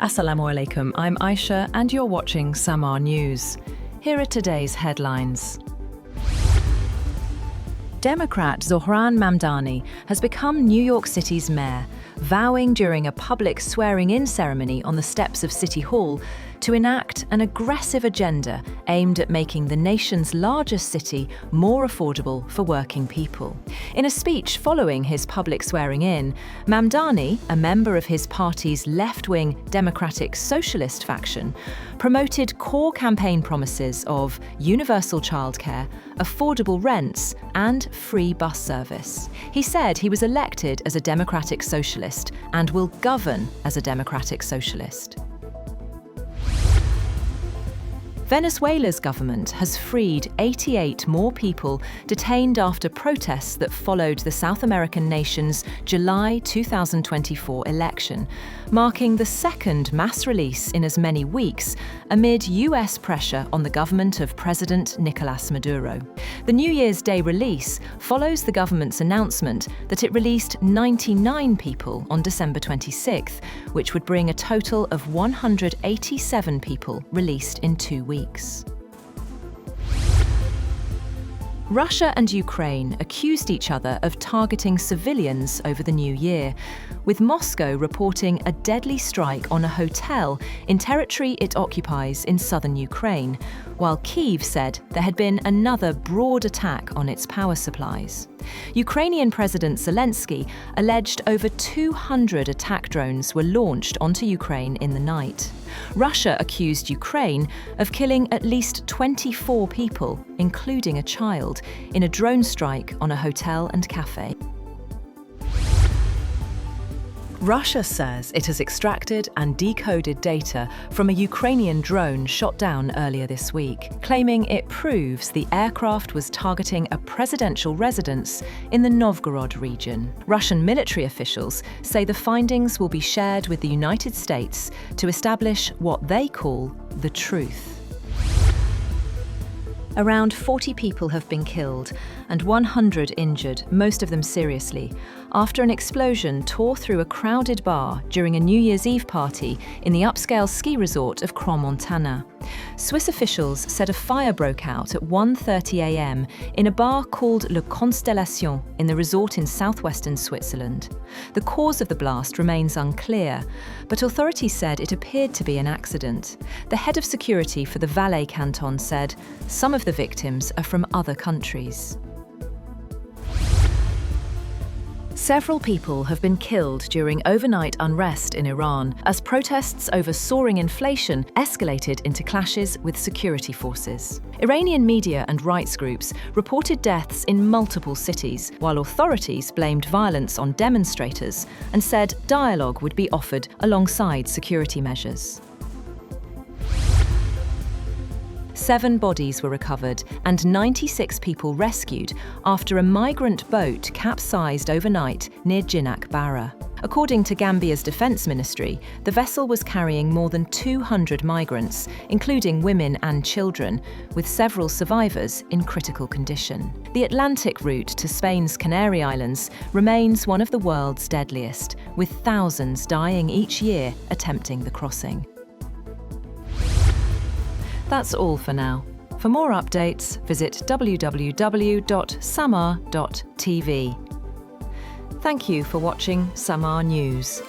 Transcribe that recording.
Assalamu alaikum, I'm Aisha and you're watching Samaa News. Here are today's headlines. Democrat Zohran Mamdani has become New York City's mayor, vowing during a public swearing-in ceremony on the steps of City Hall to enact an aggressive agenda aimed at making the nation's largest city more affordable for working people. In a speech following his public swearing-in, Mamdani, a member of his party's left-wing Democratic Socialist faction, promoted core campaign promises of universal childcare, affordable rents, and free bus service. He said he was elected as a Democratic Socialist and will govern as a Democratic Socialist. Venezuela's government has freed 88 more people detained after protests that followed the South American nation's July 2024 election, marking the second mass release in as many weeks amid US pressure on the government of President Nicolas Maduro. The New Year's Day release follows the government's announcement that it released 99 people on December 26th, which would bring a total of 187 people released in 2 weeks. Russia and Ukraine accused each other of targeting civilians over the new year, with Moscow reporting a deadly strike on a hotel in territory it occupies in southern Ukraine, while Kyiv said there had been another broad attack on its power supplies. Ukrainian President Zelenskiy alleged over 200 attack drones were launched onto Ukraine in the night. Russia accused Ukraine of killing at least 24 people, including a child, in a drone strike on a hotel and cafe. Russia says it has extracted and decoded data from a Ukrainian drone shot down earlier this week, claiming it proves the aircraft was targeting a presidential residence in the Novgorod region. Russian military officials say the findings will be shared with the United States to establish what they call the truth. Around 40 people have been killed and 100 injured, most of them seriously, after an explosion tore through a crowded bar during a New Year's Eve party in the upscale ski resort of Crans-Montana. Swiss officials said a fire broke out at 1:30 a.m. in a bar called Le Constellation in the resort in southwestern Switzerland. The cause of the blast remains unclear, but authorities said it appeared to be an accident. The head of security for the Valais canton said some of the victims are from other countries. Several people have been killed during overnight unrest in Iran as protests over soaring inflation escalated into clashes with security forces. Iranian media and rights groups reported deaths in multiple cities, while authorities blamed violence on demonstrators and said dialogue would be offered alongside security measures. 7 bodies were recovered and 96 people rescued after a migrant boat capsized overnight near Jinak Barra. According to Gambia's defence ministry, the vessel was carrying more than 200 migrants, including women and children, with several survivors in critical condition. The Atlantic route to Spain's Canary Islands remains one of the world's deadliest, with thousands dying each year attempting the crossing. That's all for now. For more updates, visit www.samaa.tv. Thank you for watching Samaa News.